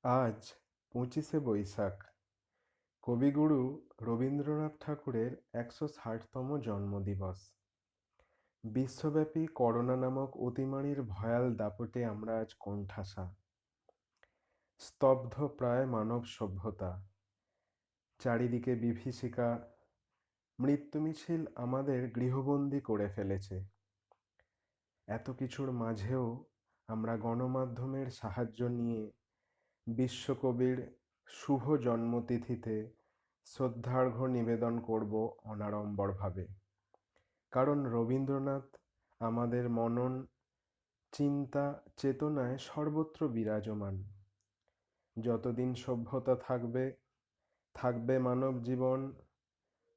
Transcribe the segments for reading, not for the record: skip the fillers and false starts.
আজ ২৫শে বৈশাখ, কবিগুরু রবীন্দ্রনাথ ঠাকুরের ১৬০তম জন্মদিবস। বিশ্বব্যাপী করোনা নামক অতিমারির ভয়াল দাপটে আমরা আজ কোণঠাসা। স্তব্ধ প্রায় মানব সভ্যতা, চারিদিকে বিভীষিকা, মৃত্যু মিছিল আমাদের গৃহবন্দী করে ফেলেছে। এত কিছুর মাঝেও আমরা গণমাধ্যমের সাহায্য নিয়ে বিশ্বকবির শুভ জন্মতিথিতে শ্রদ্ধার্ঘ্য নিবেদন করব অনাড়ম্বরভাবে। কারণ রবীন্দ্রনাথ আমাদের মনন, চিন্তা, চেতনায় সর্বত্র বিরাজমান। যতদিন সভ্যতা থাকবে, থাকবে মানব জীবন,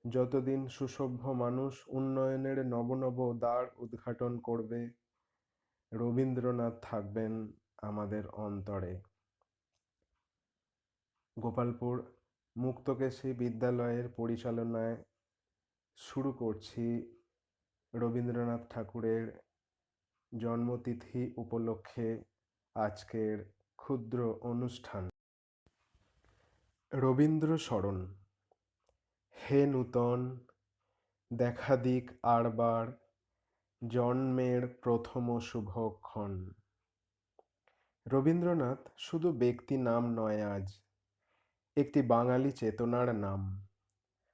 যতদিন সুসভ্য মানুষ উন্নয়নের নব নব দ্বার উদ্ঘাটন করবে, রবীন্দ্রনাথ থাকবেন আমাদের অন্তরে। গোপালপুর মুক্তকেশী বিদ্যালয়ের পরিচালনায় শুরু করছি রবীন্দ্রনাথ ঠাকুরের জন্মতিথি উপলক্ষে আজকের ক্ষুদ্র অনুষ্ঠান। রবীন্দ্র স্মরণ। হে নূতন, দেখা দিক আরবার, জন্মের প্রথম শুভক্ষণ। রবীন্দ্রনাথ শুধু ব্যক্তি নাম নয়, আজ একটি বাঙালি চেতনার নাম।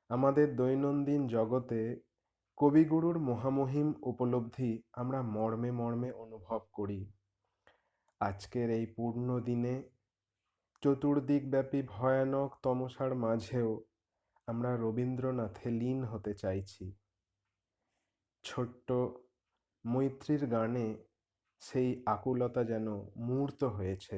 আমাদের দৈনন্দিন জগতে কবিগুরুর মহামহিম উপলব্ধি আমরা মর্মে মর্মে অনুভব করি। আজকের এই পূর্ণ দিনে চতুর্দিকব্যাপী ভয়ানক তমসার মাঝেও আমরা রবীন্দ্রনাথে লীন হতে চাইছি। ছোট্ট মৈত্রীর গানে সেই আকুলতা যেন মূর্ত হয়েছে।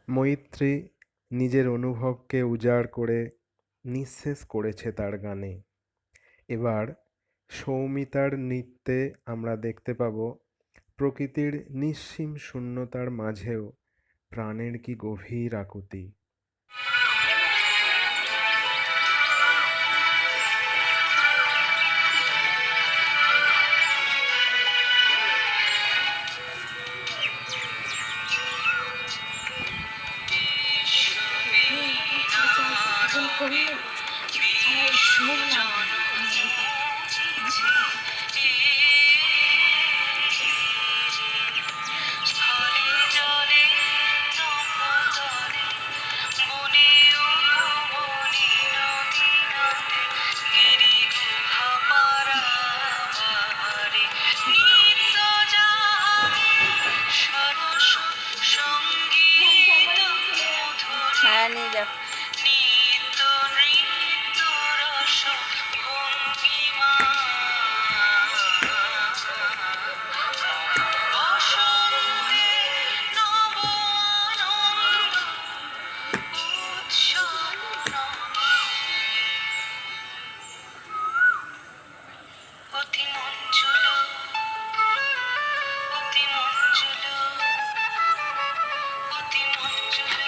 মৈত্রী নিজের অনুভবকে উজাড় করে নিঃশেষ করেছে তার গানে। এবার সৌমিতার নৃত্যে আমরা দেখতে পাব প্রকৃতির নিঃসীম শূন্যতার মাঝেও প্রাণের কি গভীর আকুতি। অতি মঞ্জুল অতি মঞ্জুল অতি মঞ্জুল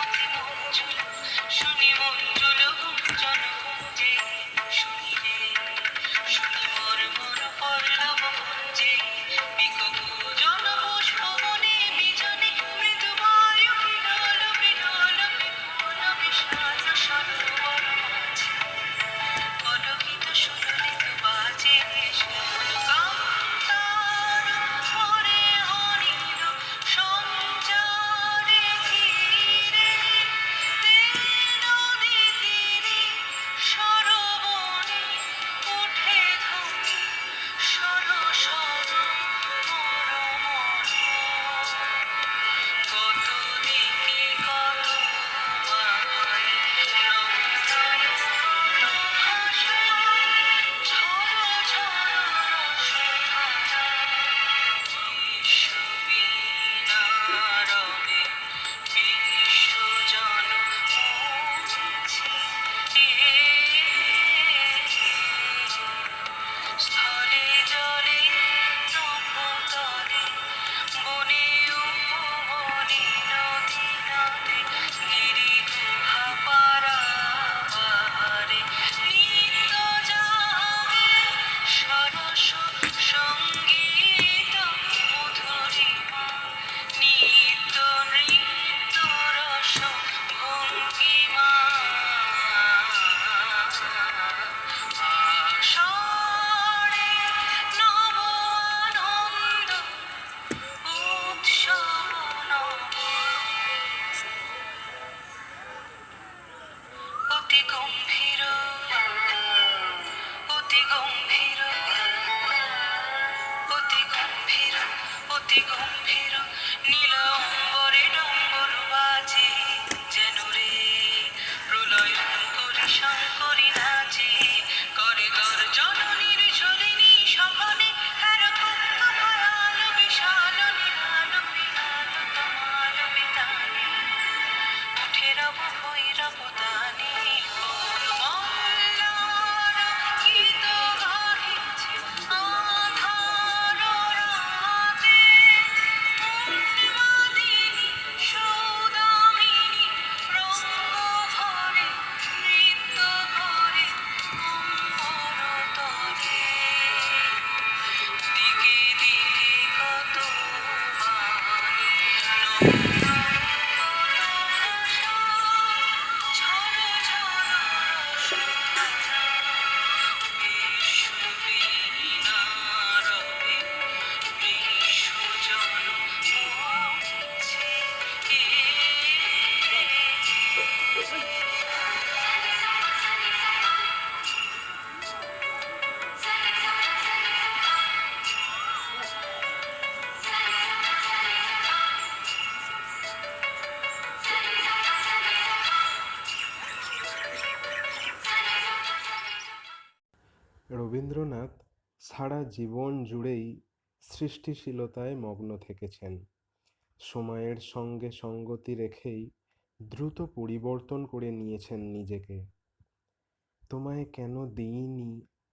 অতি মঞ্জুল শুনি মঞ্জুল গুঞ্জন গুঞ্জে শুনি রে শুনি মোর মন পল্লব গুঞ্জে বিকগুজন পুষ্প বনে বিজনে মৃদু বায়ু বিরল বিরল বিপুল বিষাদ সরোবর মাঝে কলকিত সুললিত বাজে কান্তার পরে হরিণ সঞ্চারে ধীরে নদী তীরে সরবনে উঠে ধ্বনি সর সর মোর মনে কত দিকে কত বাণী রমজান ভাষা ঝর ঝর রসধারা বিশ্ববীণা রবে বিশ্বজন মুছে স্থলে জলে নভোতলে বনে উপবনে নদী নদে গিরি গুহা পারাবারে নিত্য জাগে সরস সঙ্গীত মধুরিমা নিত্য নৃত্য রস ভঙ্গিমা আষাঢ়ে নব আনন্দ উৎসব নব অতি গম্ভীর অতি গম্ভীর অতি গম্ভীর অতি গম্ভীর নীল অম্বরে ডম্বর বাজে যেন রে প্রলয়ন করি শঙ্করী নাচে করে গর্জন নির্ঝরিণী সঘনে হের ভক্ত ভয়াল বিশাল নিহাল বিহাল তমাল বিতানে উঠে রব ভৈরব দানে কোন মল্লার গীত গাহিছে আধার রাতে উন্মাদিনী সৌদামিনী রঙ্গ ভরে নৃত্য করে অম্বর তলে দিকে দিকে কত বাণী নন্দন কত ভাষা ঝর ঝর রসধারা বিশ্ববীণা রবে বিশ্বজন মুছে রবীন্দ্রনাথ সারা জীবন জুড়েই সৃষ্টিশীলতায় মগ্ন থেকেছেন। সময়ের সঙ্গে সঙ্গতি রেখেই দ্রুত পরিবর্তন করে নিয়েছেন নিজেকে। তোমায় কেন দিইনি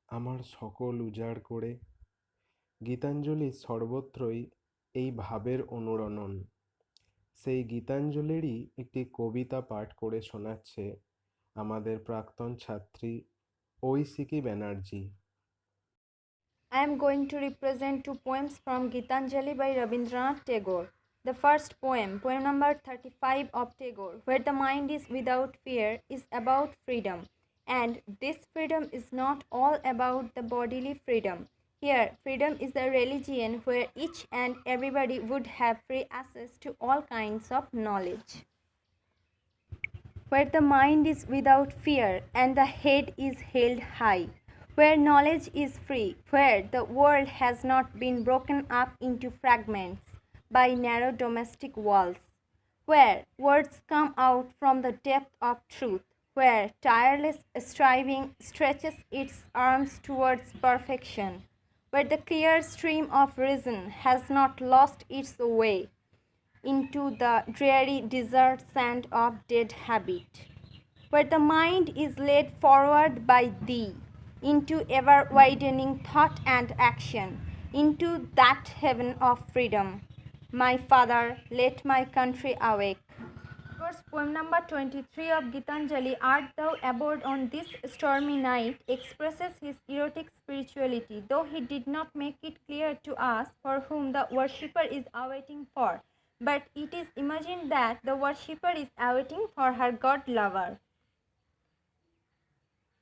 আমার সকল উজাড় করে, গীতাঞ্জলি সর্বত্রই এই ভাবের অনুরণন। সেই গীতাঞ্জলিরই একটি কবিতা পাঠ করে শোনাচ্ছে আমাদের প্রাক্তন ছাত্রী Aishiki Banerjee. I am going to represent two poems from Gitanjali by Rabindranath Tagore. The first poem, poem number 35 of Tagore, Where the Mind is Without Fear, is about freedom. And this freedom is not all about the bodily freedom. Here, freedom is a religion where each and everybody would have free access to all kinds of knowledge. Where the mind is without fear and the head is held high, where knowledge is free, where the world has not been broken up into fragments by narrow domestic walls, where words come out from the depth of truth, where tireless striving stretches its arms towards perfection, where the clear stream of reason has not lost its way into the dreary desert sand of dead habit, where the mind is led forward by thee, into ever widening thought and action, into that heaven of freedom. My father, let my country awake. Verse poem number 23 of Gitanjali, Art Thou Abode on This Stormy Night, expresses his erotic spirituality, though he did not make it clear to us for whom the worshipper is awaiting for. But it is imagined that the worshipper is awaiting for her god lover.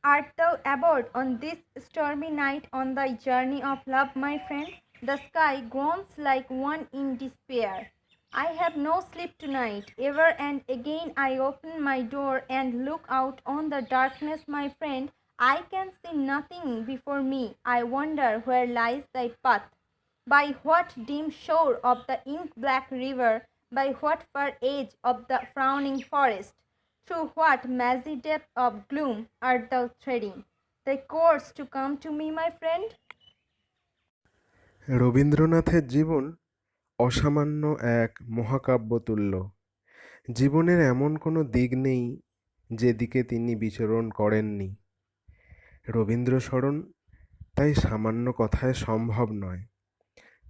Art thou abode on this stormy night on thy journey of love, my friend? The sky groans like one in despair. I have no sleep tonight. Ever and again I open my door and look out on the darkness, my friend. I can see nothing before me. I wonder where lies thy path. By what dim shore of the ink-black river, by what far edge of the frowning forest, through what mazy depth of gloom art thou threading thy course to come to me, my friend? রবীন্দ্রনাথের জীবন অসামান্য এক মহাকাব্যতুল্য। জীবনের এমন কোনো দিক নেই যেদিকে তিনি বিচরণ করেননি। রবীন্দ্রস্মরণ তাই সামান্য কথায় সম্ভব নয়।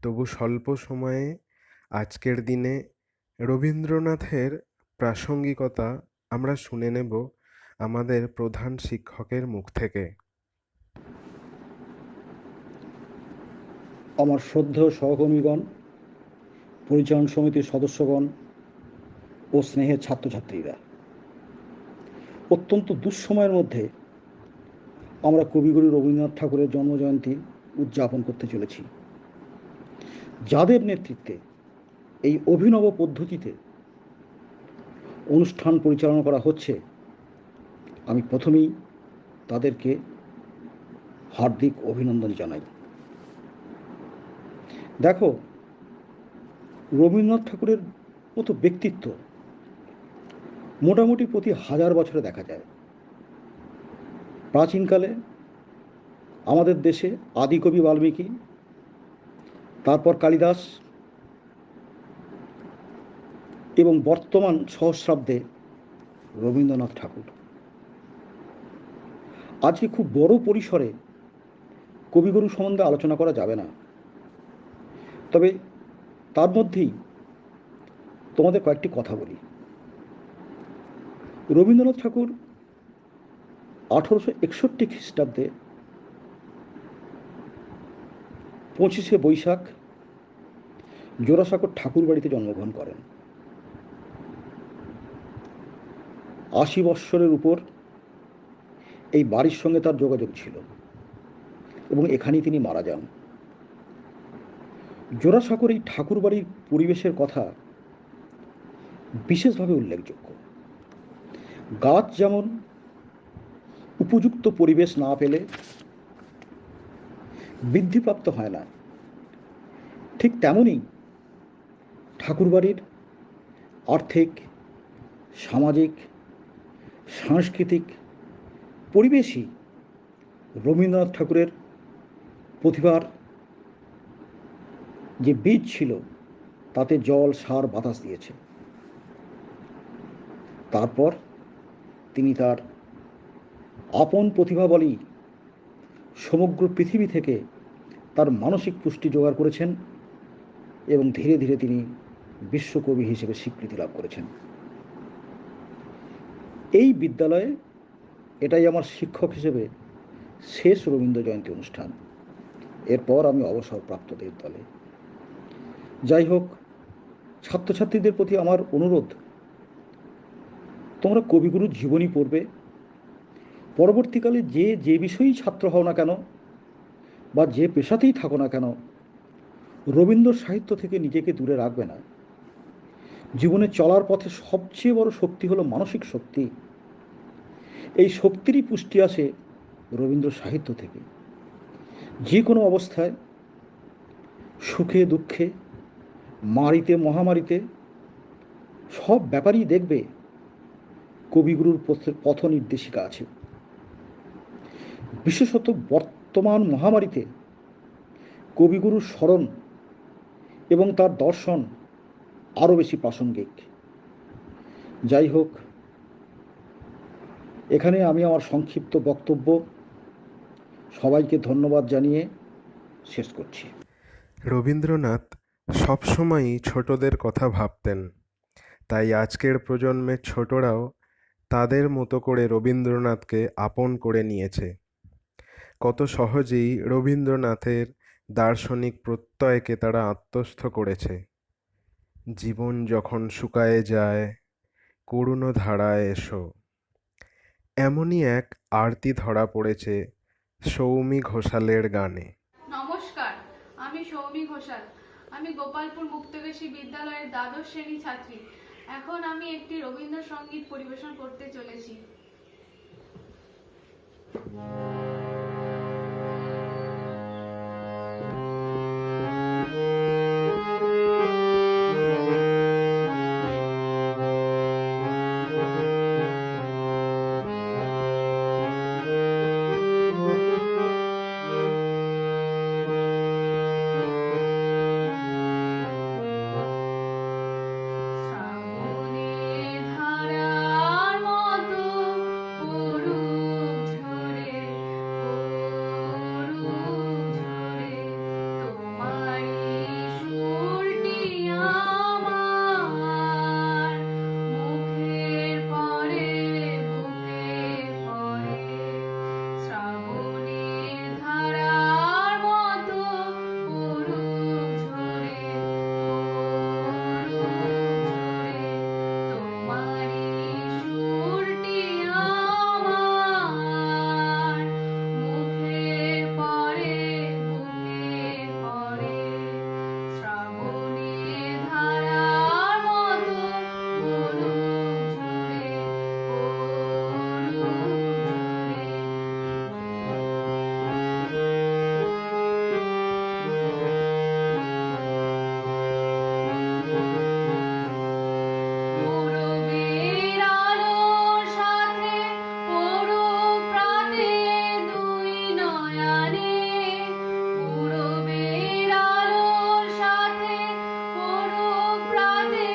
তবু স্বল্প সময়ে আজকের দিনে রবীন্দ্রনাথের প্রাসঙ্গিকতা আমরা শুনে নেব আমাদের প্রধান শিক্ষকের মুখ থেকে। আমার শ্রদ্ধেয় সহকর্মীগণ, পরিচালন সমিতির সদস্যগণ ও স্নেহের ছাত্রছাত্রীরা, অত্যন্ত দুঃসময়ের মধ্যে আমরা কবিগুরু রবীন্দ্রনাথ ঠাকুরের জন্মজয়ন্তী উদযাপন করতে চলেছি। যাদের নেতৃত্বে এই অভিনব পদ্ধতিতে অনুষ্ঠান পরিচালনা করা হচ্ছে, আমি প্রথমেই তাদেরকে হার্দিক অভিনন্দন জানাই। দেখো, রবীন্দ্রনাথ ঠাকুরের মতো ব্যক্তিত্ব মোটামুটি প্রতি 1000 বছরে দেখা যায়। প্রাচীনকালে আমাদের দেশে আদিকবি বাল্মীকি, তারপর কালিদাস এবং বর্তমান সহস্রাব্দে রবীন্দ্রনাথ ঠাকুর। আজকে খুব বড় পরিসরে কবিগুরু সম্বন্ধে আলোচনা করা যাবে না, তবে তার মধ্যেই তোমাদের কয়েকটি কথা বলি। রবীন্দ্রনাথ ঠাকুর 1861 খ্রিস্টাব্দে 25শে বৈশাখ জোড়াসাঁকোর ঠাকুর বাড়িতে জন্মগ্রহণ করেন। 80 বৎসরের উপর এই বাড়ির সঙ্গে তার যোগাযোগ ছিল এবং এখানেই তিনি মারা যান। জোড়াসাঁকোর এই ঠাকুর বাড়ির পরিবেশের কথা বিশেষভাবে উল্লেখযোগ্য। গাছ যেমন উপযুক্ত পরিবেশ না পেলে বৃদ্ধিপ্রাপ্ত হয় না, ঠিক তেমনই ঠাকুরবাড়ির আর্থিক, সামাজিক, সাংস্কৃতিক পরিবেশই রবীন্দ্রনাথ ঠাকুরের প্রতিভার যে বীজ ছিল তাতে জল, সার, বাতাস দিয়েছে। তারপর তিনি তার আপন প্রতিভা বলেই সমগ্র পৃথিবী থেকে তার মানসিক পুষ্টি জোগাড় করেছেন এবং ধীরে ধীরে তিনি বিশ্বকবি হিসেবে স্বীকৃতি লাভ করেছেন। এই বিদ্যালয়ে এটাই আমার শিক্ষক হিসেবে শেষ রবীন্দ্র জয়ন্তী অনুষ্ঠান। এরপর আমি অবসরপ্রাপ্তদের দলে। যাই হোক, ছাত্রছাত্রীদের প্রতি আমার অনুরোধ, তোমরা কবিগুরুর জীবনী পড়বে। পরবর্তীকালে যে বিষয়েই ছাত্র হও না কেন বা যে পেশাতেই থাকো না কেন, রবীন্দ্র সাহিত্য থেকে নিজেকে দূরে রাখবে না। জীবনে চলার পথে সবচেয়ে বড় শক্তি হলো মানসিক শক্তি। এই শক্তিরই পুষ্টি আসে রবীন্দ্র সাহিত্য থেকে। যে কোনো অবস্থায়, সুখে দুঃখে, মারিতে মহামারিতে, সব ব্যাপারেই দেখবে কবিগুরুর পথ নির্দেশিকা আছে। বিশেষত বর্তমান মহামারীতে কবিগুরুর স্মরণ এবং তার দর্শন আরও বেশি প্রাসঙ্গিক। যাই হোক, এখানে আমি আমার সংক্ষিপ্ত বক্তব্য সবাইকে ধন্যবাদ জানিয়ে শেষ করছি। রবীন্দ্রনাথ সবসময়ই ছোটদের কথা ভাবতেন, তাই আজকের প্রজন্মের ছোটরাও তাদের মতো করে রবীন্দ্রনাথকে আপন করে নিয়েছে। কত সহজেই রবীন্দ্রনাথের দার্শনিক প্রত্যয়কে তারা আত্মস্থ করেছে। জীবন যখন শুকায়ে যায়, করুণ ধারায় এসো, এমনই এক আরতি ধরা পড়েছে সৌমি ঘোষালের গানে। নমস্কার, আমি সৌমি ঘোষাল। আমি গোপালপুর মুক্তকেশী বিদ্যালয়ের দ্বাদশ শ্রেণী ছাত্রী। এখন আমি একটি রবীন্দ্রসঙ্গীত পরিবেশন করতে চলেছি। শ্রাবণের ধারার মতো পড়ুক ঝরে, পড়ুক ঝরে, তোমারই সুরটি আমার মুখের পরে, বুকের পরে। শ্রাবণের ধারার মতো পড়ুক ঝরে, পড়ুক ঝরে, তোমারই সুরটি আমার মুখের পরে, বুকের পরে। শ্রাবণের ধারার মতো পড়ুক ঝরে, পড়ুক পূরবের আলোর সাথে পড়ুক প্রাতে দুই নয়নে। পূরবের আলোর সাথে পড়ুক প্রাতে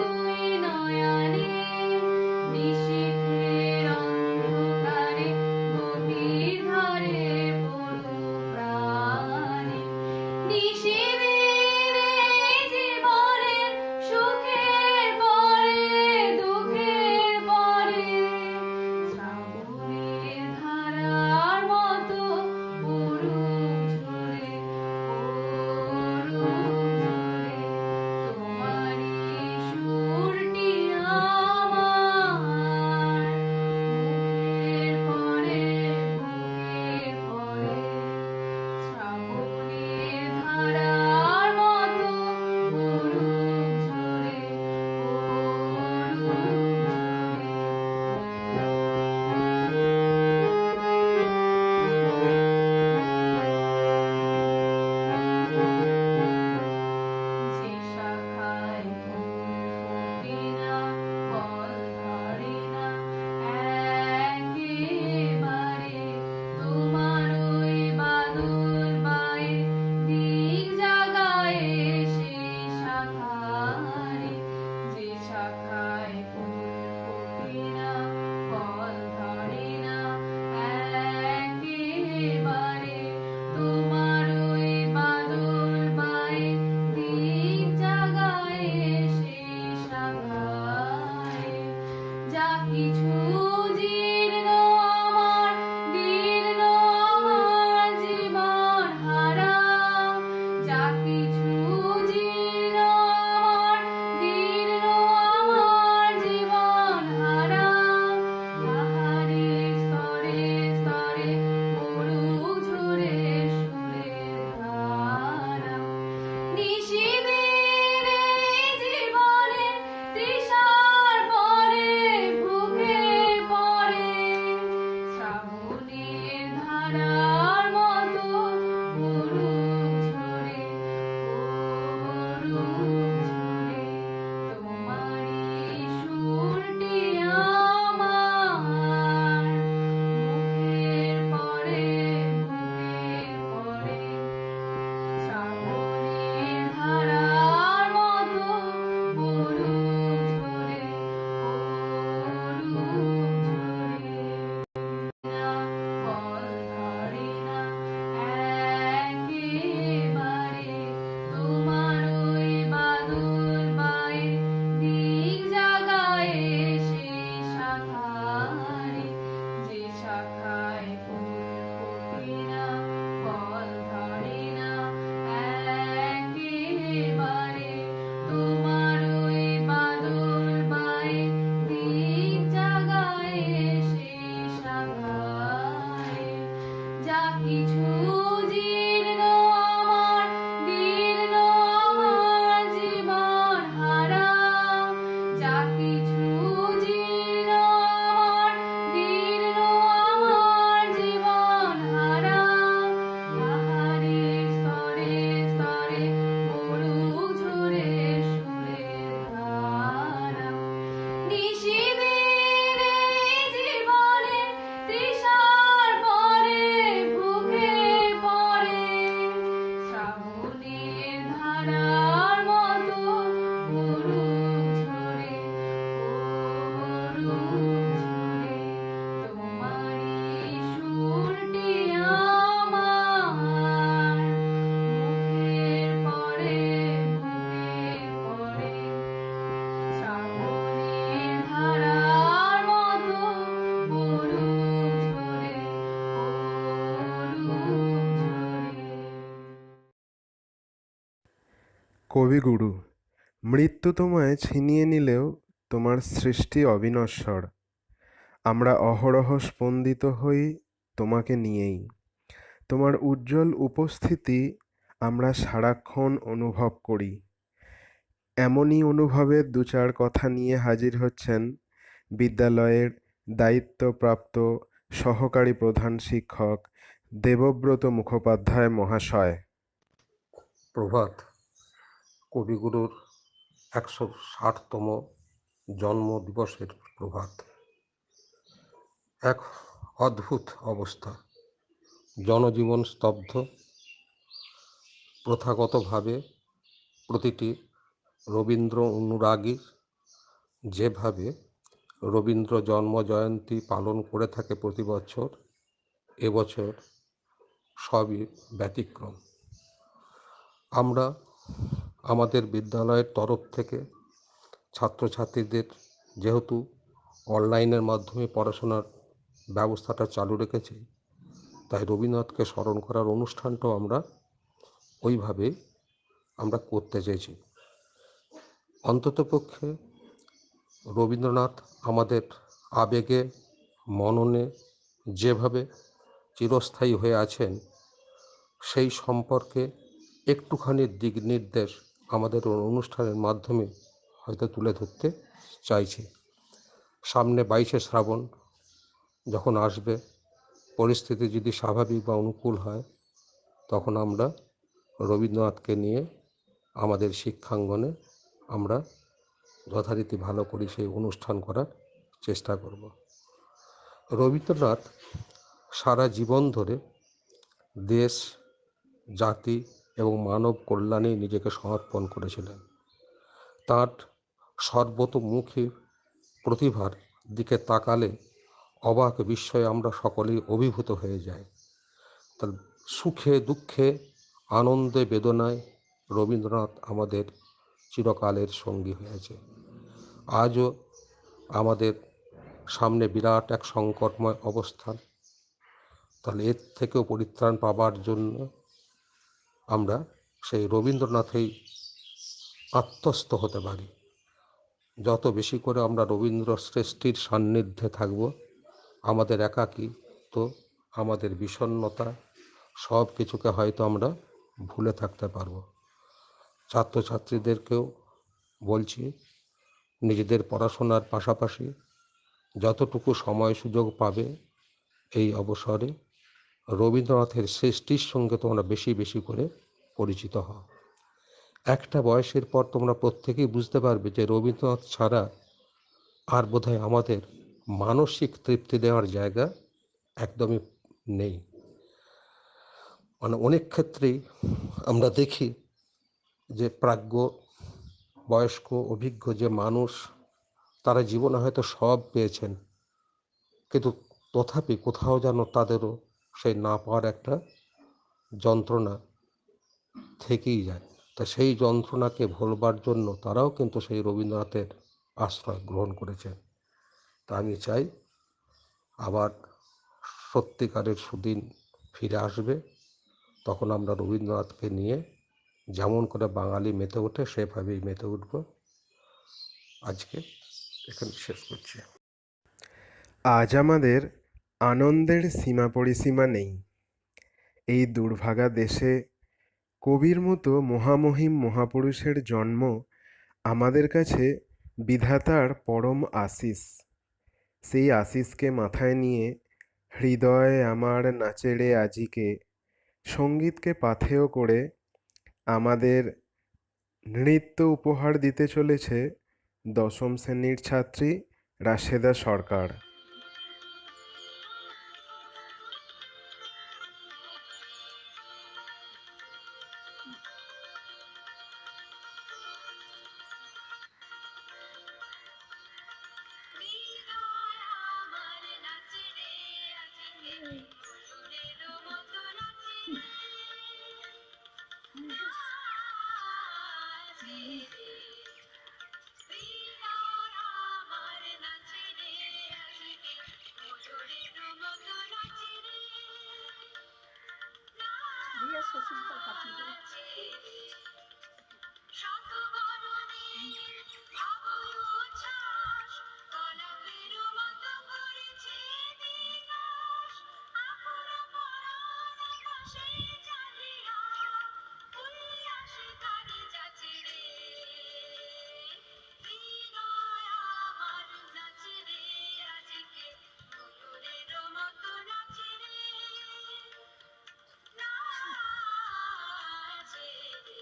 দুই নয়নে। নিশীথের অন্ধকারে গভীর ধারে পড়ুক প্রাণে। নিশিদিন এই জীবনের সুখের পরে, দুঃখের পরে। শ্রাবণের ধারার মতো পড়ুক ঝরে, পড়ুক ঝরে, তোমারই সুরটি আমার মুখের পরে, বুকের পরে। শ্রাবণের ধারা কবিগুরু, মৃত্যু তোমায় ছিনিয়ে নিলেও তোমার সৃষ্টি অবিনশ্বর। আমরা অহরহ স্পন্দিত হই তোমাকে নিয়েই। তোমার উজ্জ্বল উপস্থিতি আমরা সারাক্ষণ অনুভব করি। এমনই অনুভবের দু চার কথা নিয়ে হাজির হচ্ছেন বিদ্যালয়ের দায়িত্বপ্রাপ্ত সহকারী প্রধান শিক্ষক দেবব্রত মুখোপাধ্যায় মহাশয়। প্রভাত। কবিগুরুর 160তম জন্মদিবসের প্রভাত। এক অদ্ভুত অবস্থা, জনজীবন স্তব্ধ। প্রথাগতভাবে প্রতিটি রবীন্দ্র অনুরাগী যেভাবে রবীন্দ্র জন্মজয়ন্তী পালন করে থাকে প্রতি বছর, এবছর সবই ব্যতিক্রম। আমরা আমাদের বিদ্যালয়ের তরফ থেকে ছাত্রছাত্রীদের যেহেতু অনলাইনের মাধ্যমে পড়াশোনার ব্যবস্থাটা চালু রেখেছি, তাই রবীন্দ্রনাথকে স্মরণ করার অনুষ্ঠানটাও আমরা ওইভাবে আমরা করতে চেয়েছি। অন্ততপক্ষে রবীন্দ্রনাথ আমাদের আবেগে মননে যেভাবে চিরস্থায়ী হয়ে আছেন, সেই সম্পর্কে একটুখানি দিক নির্দেশ আমাদের অনুষ্ঠানের মাধ্যমে হয়তো তুলে ধরতে চাইছি। সামনে 22শে শ্রাবণ যখন আসবে, পরিস্থিতি যদি স্বাভাবিক বা অনুকূল হয়, তখন আমরা রবীন্দ্রনাথকে নিয়ে আমাদের শিক্ষাঙ্গনে আমরা যথারীতি ভালো করে সেই অনুষ্ঠান করার চেষ্টা করব। রবীন্দ্রনাথ সারা জীবন ধরে দেশ, জাতি এবং মানব কল্যাণে নিজেকে সমর্পণ করেছিলেন। তাঁর সর্বতোমুখী প্রতিভার দিকে তাকালে অবাক বিস্ময়ে আমরা সকলেই অভিভূত হয়ে যাই। তার সুখে দুঃখে আনন্দে বেদনায় রবীন্দ্রনাথ আমাদের চিরকালের সঙ্গী হয়েছে। আজও আমাদের সামনে বিরাট এক সংকটময় অবস্থান। তাহলে এর থেকেও পরিত্রাণ পাবার জন্য আমরা সেই রবীন্দ্রনাথেই আত্মস্থ হতে পারি। যত বেশি করে আমরা রবীন্দ্র সৃষ্টির সান্নিধ্যে থাকব, আমাদের একাকিত্ব, আমাদের বিষণ্ণতা সব কিছুকে হয়তো আমরা ভুলে থাকতে পারব। ছাত্রছাত্রীদেরকেও বলছি, নিজেদের পড়াশোনার পাশাপাশি যতটুকু সময় সুযোগ পাবে এই অবসরে রবীন্দ্রনাথের সৃষ্টির সঙ্গে তোমরা বেশি বেশি করে পরিচিত হও। একটা বয়সের পর তোমরা প্রত্যেকেই বুঝতে পারবে যে রবীন্দ্রনাথ ছাড়া আর বোধহয় আমাদের মানসিক তৃপ্তি দেওয়ার জায়গা একদমই নেই। মানে অনেক ক্ষেত্রেই আমরা দেখি যে প্রাজ্ঞ, বয়স্ক, অভিজ্ঞ যে মানুষ, তারা জীবনে হয়তো সব পেয়েছেন, কিন্তু তথাপি কোথাও যেন তাদেরও সেই না পাওয়ার একটা যন্ত্রণা থেকেই যায়। তা সেই যন্ত্রণাকে ভোলবার জন্য তারাও কিন্তু সেই রবীন্দ্রনাথের আশ্রয় গ্রহণ করেছেন। তা আমি চাই আবার সত্যিকারের সুদিন ফিরে আসবে, তখন আমরা রবীন্দ্রনাথকে নিয়ে যেমন করে বাঙালি মেতে ওঠে সেভাবেই মেতে উঠব। আজকে এখানে শেষ করছি। আজ আমাদের আনন্দের সীমা পরিসীমা নেই। এই দুর্ভাগা দেশে কবির মতো মহামহিম মহাপুরুষের জন্ম আমাদের কাছে বিধাতার পরম আশিস। সেই আশিসকে মাথায় নিয়ে হৃদয় আমার নাচে রে আজিকে সঙ্গীতকে পাথেয় করে আমাদের নৃত্য উপহার দিতে চলেছে দশম শ্রেণীর ছাত্রী রাশেদা সরকার। সেই জাগিয়া উল্লাসে তারি যাচে রে হৃদয় আমার নাচে রে আজকে ময়ূরের মতো নাচে রে নাচে রে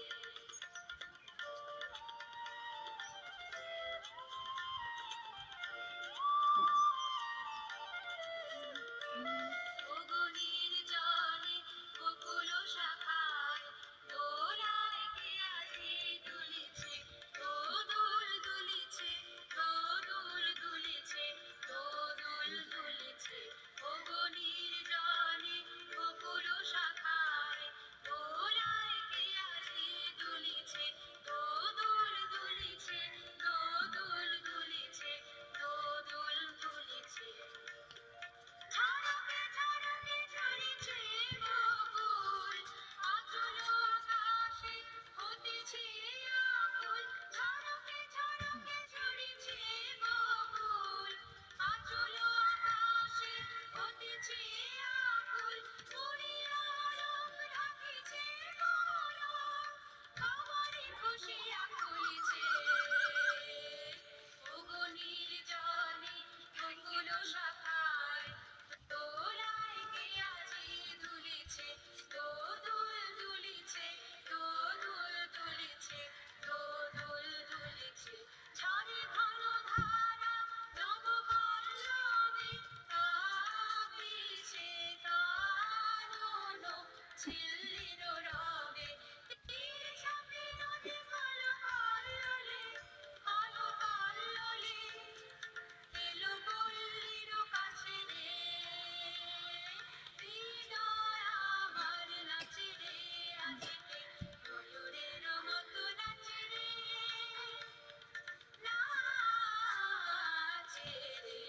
গগনের জলে বকুল শাখায় দোলায় কে আজি দুলিছে দোদুল দুলিছে দোদুল দুলিছে দোদুল দুলিছে গগনের জলে বকুল শাখায় দোলায় কে আজি দুলিছে দোদুল দুলিছে দোদুল দুলিছে দোদুল দুলিছে ঝড়কে ঝড়কে ঝরিছে বকুল আচল আকাশে হতেছে আকুল ঝড়কে ঝড়কে ঝরিছে বকুল আচল আকাশে হতেছে আকুল উড়িয়া রং রাখিছে কলম আমারই খুশি আকুলিছে গগনের জলে বকুল শাখায় দোলায় কে আজি দুলিছে দোদুল দুলিছে দোদুল দুলিছে দোদুল দুলিছে ঝরে ঘন ধারা নব পল্লবে কাঁপিছে কানন ঝিল্লির রবে তীর ঝাঁপে নদী কালো কল্লোলে কালো কল্লোলে এলো পল্লীর কাছে রে হৃদয় আমার নাচে রে আজকে ময়ূরের মতো নাচে রে নাচে রে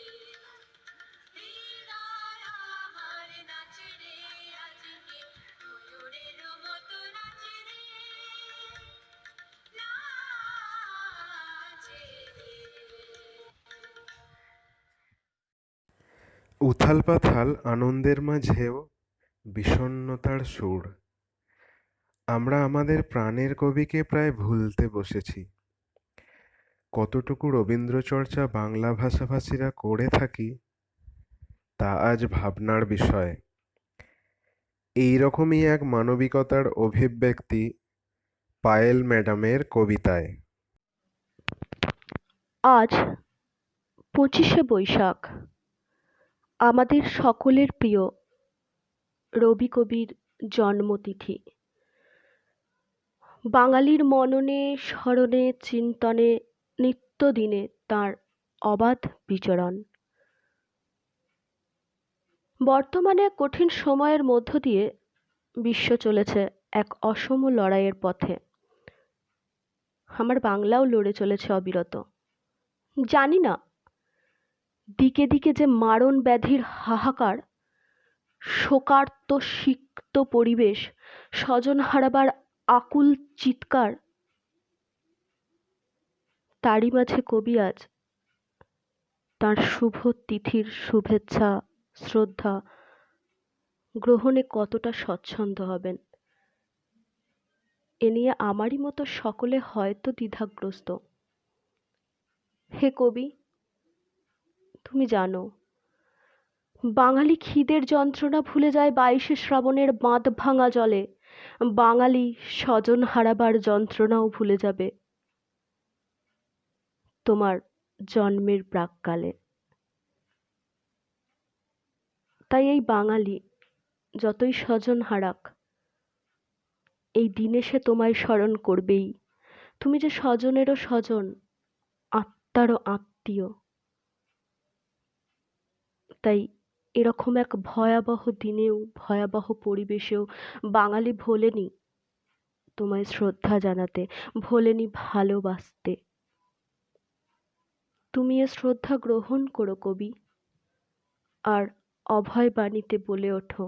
হৃদয় আমার নাচে রে আজকে ময়ূরের মতো নাচে রে নাচে রে উথাল পাথাল আনন্দের মাঝেও বিষণ্ণতার সুর। আমরা আমাদের প্রাণের কবিকে প্রায় ভুলতে বসেছি। কতটুকু রবীন্দ্রচর্চা বাংলা ভাষাভাষীরা করে থাকি তা আজ ভাবনার বিষয়। এই রকমই এক মানবিকতার অভিব্যক্তি পায়েল ম্যাডামের কবিতায়। আজ 25শে বৈশাখ, আমাদের সকলের প্রিয় রবি কবির জন্মতিথি। বাঙালির মননে স্মরণে চিন্তনে নিত্যদিনে তাঁর অবাধ বিচরণ। বর্তমানে কঠিন সময়ের মধ্য দিয়ে বিশ্ব চলেছে এক অসম লড়াইয়ের পথে। আমার বাংলাও লড়ে চলেছে অবিরত। জানি না দিকে দিকে যে মারণ ব্যাধির হাহাকার, শোকার্ত সিক্ত পরিবেশ, স্বজন হারাবার আকুল চিৎকার, তারই মাঝে কবি আজ তাঁর শুভ তিথির শুভেচ্ছা শ্রদ্ধা গ্রহণে কতটা স্বচ্ছন্দ হবেন এ নিয়ে আমারই মতো সকলে হয়তো দ্বিধাগ্রস্ত। হে কবি, তুমি জানো বাঙালি খিদের যন্ত্রণা ভুলে যায় 22শে শ্রাবণের বাঁধ ভাঙা জলে। বাঙালি স্বজন হারাবার যন্ত্রণাও ভুলে যাবে তোমার জন্মের প্রাক্কালে। তাই এই বাঙালি যতই স্বজন হারাক, এই দিনে সে তোমায় স্মরণ করবেই। তুমি যে স্বজনেরও স্বজন, আত্মারও আত্মীয়। তাই এরকম এক ভয়াবহ দিনেও ভয়াবহ পরিবেশেও বাঙালি ভোলেনি তোমায় শ্রদ্ধা জানাতে, ভোলেনি ভালোবাসতে। তুমি এ শ্রদ্ধা গ্রহণ করো কবি, আর অভয় বাণীতে বলে ওঠো,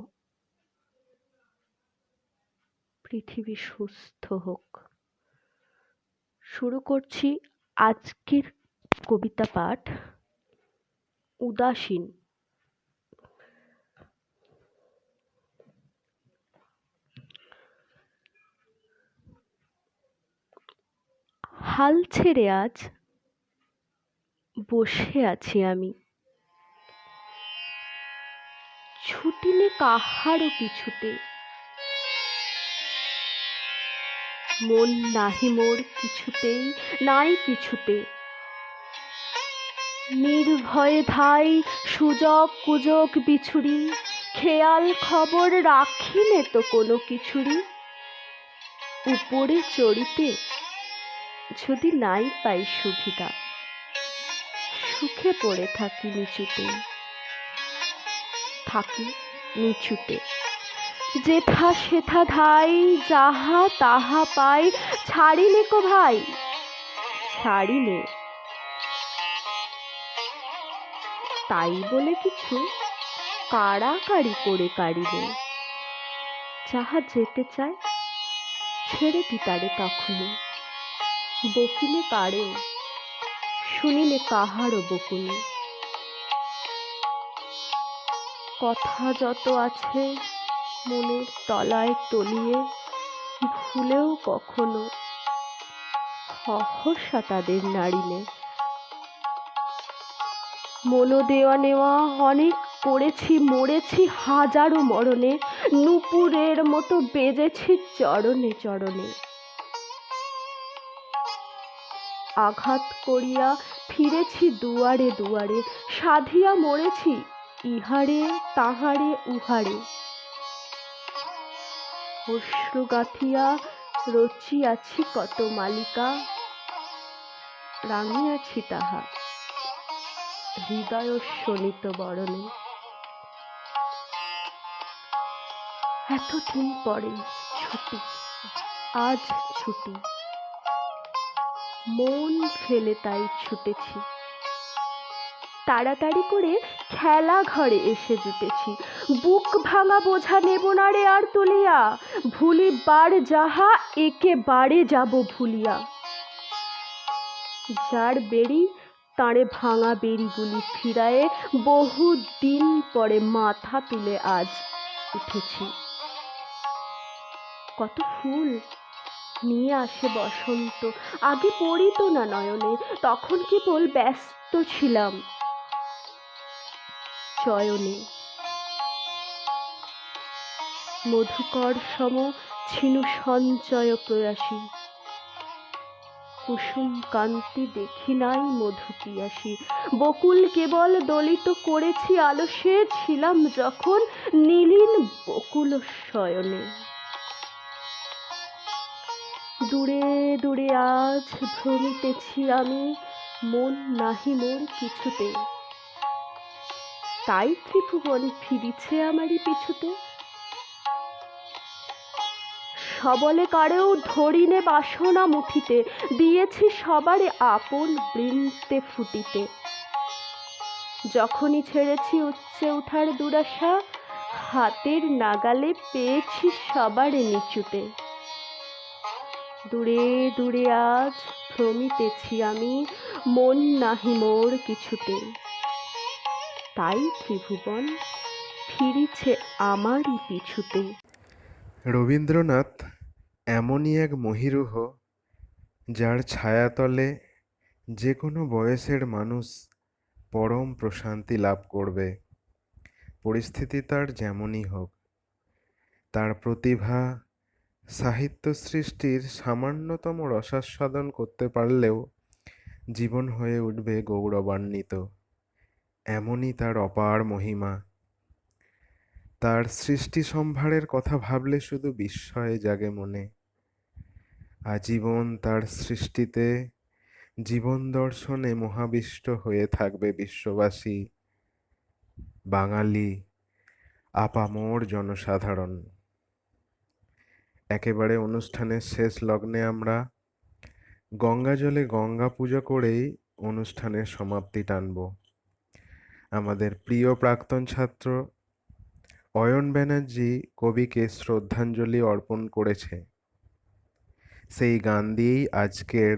পৃথিবী সুস্থ হোক। শুরু করছি আজকের কবিতা পাঠ, উদাসীন। হাল ছেড়ে আজ বসে আছি আমি, ছুটিলে কাহারও পিছুতে। মন নাহি মোর কিছুতেই, নাই কিছুতে। নির্ভয়ে ধাই সুযোগ কুযোগ বিছুরি, খেয়াল খবর রাখিনে তো কোনো কিছুরই। উপরে চড়িতে যদি নাই পাই সুবিধা, সুখে পড়ে থাকি নিচুতেই, থাকি নিচুতে। যেথা সেথা ধাই, যাহা তাহা পাই, ছাড়িনে কো ভাই, ছাড়িনে। তাই বলে কিছু কাড়াকাড়ি করে কাড়িনে। যাহা যেতে চায় ছেড়ে দি তারে তখনই। বকিলে কাড়েও, শুনিলে কাহারও বকুনি। কথা যত আছে মনের তলায় তলিয়ে, ভুলেও কখনো সহসা তাদের নাড়িলে। মনো দেওয়া নেওয়া অনেক করেছি, মরেছি হাজারো মরণে, নূপুরের মতো বেজেছি চরণে চরণে। আঘাত করিয়া ফিরেছি দুয়ারে দুয়ারে, সাধিয়া মরেছি ইহারে তাহারে উহারে। অশ্রু গাঁথিয়া রচিয়াছি কত মালিকা, রাঙিয়াছি তাহা হৃদয় শোণিত বরণে। এতদিন পরে ছুটি, আজ ছুটি, মন ফেলে তাই ছুটেছি। তাড়াতাড়ি করে খেলা ঘরে এসে জুটেছি। বুক ভাঙা বোঝা নেব না রে আর তুলিয়া, ভুলিবার যাহা একেবারে যাব ভুলিয়া। যার বেড়ি তাঁরে ভাঙা বেড়িগুলি ফিরায়ে, বহু দিন পরে মাথা তুলে আজ উঠেছি। কত ফুল নিয়ে আসে বসন্ত, আগে পড়িত না নয়নে, তখন কেবল ব্যস্ত ছিলাম চয়নে। মধুকর সম ছিনু সঞ্চয় প্রয়াসী, কুসুম কান্তি দেখি নাই মধু পিয়াসী। বকুল কেবল দলিত করেছি আলসে, ছিলাম যখন নীলিন বকুল শয়নে। দূরে দূরে আজ ভ্রমিতেছি আমি, মন নাহি মোর কিছুতে। তাই ত্রিভুবন ফিরিছে আমারই পিছুতে। সবলে কারেও ধরিনে বাসনা মুঠিতে, দিয়েছি সবারে আপন বৃন্তে ফুটিতে। যখনই ছেড়েছি উচ্চে উঠার দুরাশা, হাতের নাগালে পেয়েছি সবারে নিচুতে। দূরে দূরে আজ ভ্রমিতেছি আমি, মন নাহি মোর কিছুতে। তাই ত্রিভুবন ফিরিছে আমারই পিছুতে। রবীন্দ্রনাথ এমনই এক মহীরুহ, যার ছায়াতলে যে কোনো বয়সের মানুষ পরম প্রশান্তি লাভ করবে, পরিস্থিতি তার যেমনই হোক। তার প্রতিভা সাহিত্য সৃষ্টির সামান্যতম রসাস্বাদন করতে পারলেও জীবন হয়ে উঠবে গৌরবান্বিত। এমনই তার অপার মহিমা। তার সৃষ্টি সম্ভারের কথা ভাবলে শুধু বিস্ময় জাগে মনে। আজীবন তার সৃষ্টিতে, জীবন দর্শনে মহাবিষ্ট হয়ে থাকবে বিশ্ববাসী, বাঙালি, আপামর জনসাধারণ। একেবারে অনুষ্ঠানের শেষ লগ্নে আমরা গঙ্গা জলে গঙ্গা পুজো করেই অনুষ্ঠানের সমাপ্তি টানব। আমাদের প্রিয় প্রাক্তন ছাত্র অয়ন ব্যানার্জি কবিকে শ্রদ্ধাঞ্জলি অর্পণ করেছে। সেই গান দিয়েই আজকের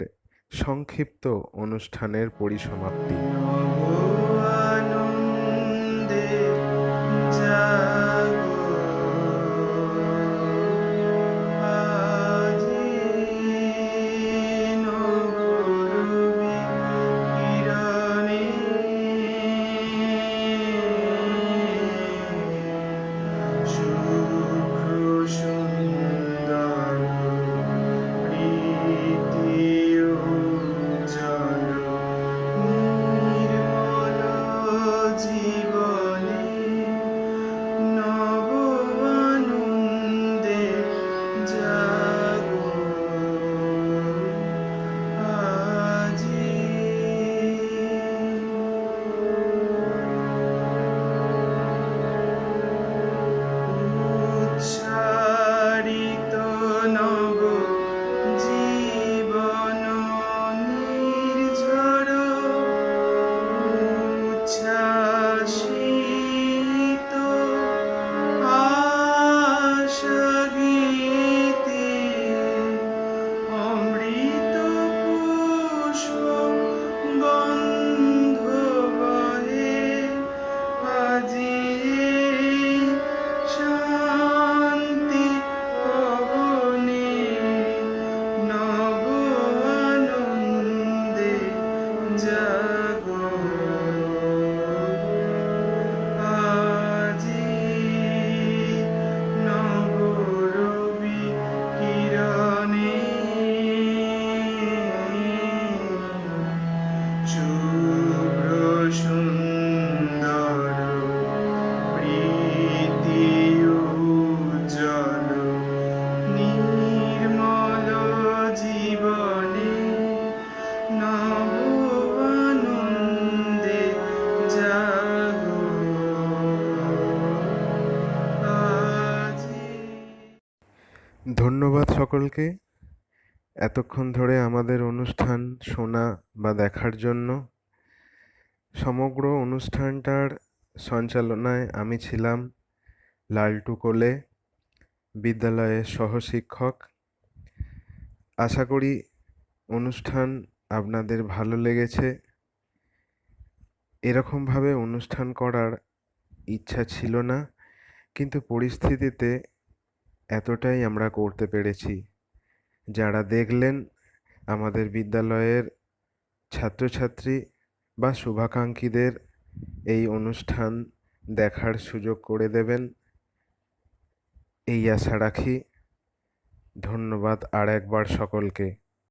সংক্ষিপ্ত অনুষ্ঠানের পরিসমাপ্তি। সকলকে এতক্ষণ ধরে আমাদের অনুষ্ঠান শোনা বা দেখার জন্য। সমগ্র অনুষ্ঠানটার সঞ্চালনায় আমি ছিলাম লালটু কোলে, বিদ্যালয়ের সহশিক্ষক। আশা করি অনুষ্ঠান আপনাদের ভালো লেগেছে। এরকমভাবে অনুষ্ঠান করার ইচ্ছা ছিল না, কিন্তু পরিস্থিতিতে এতটাই আমরা করতে পেরেছি। যারা দেখলেন আমাদের বিদ্যালয়ের ছাত্রছাত্রী বা শুভাকাঙ্ক্ষীদের এই অনুষ্ঠান দেখার সুযোগ করে দেবেন, এই আশা রাখি। ধন্যবাদ আর একবার সকলকে।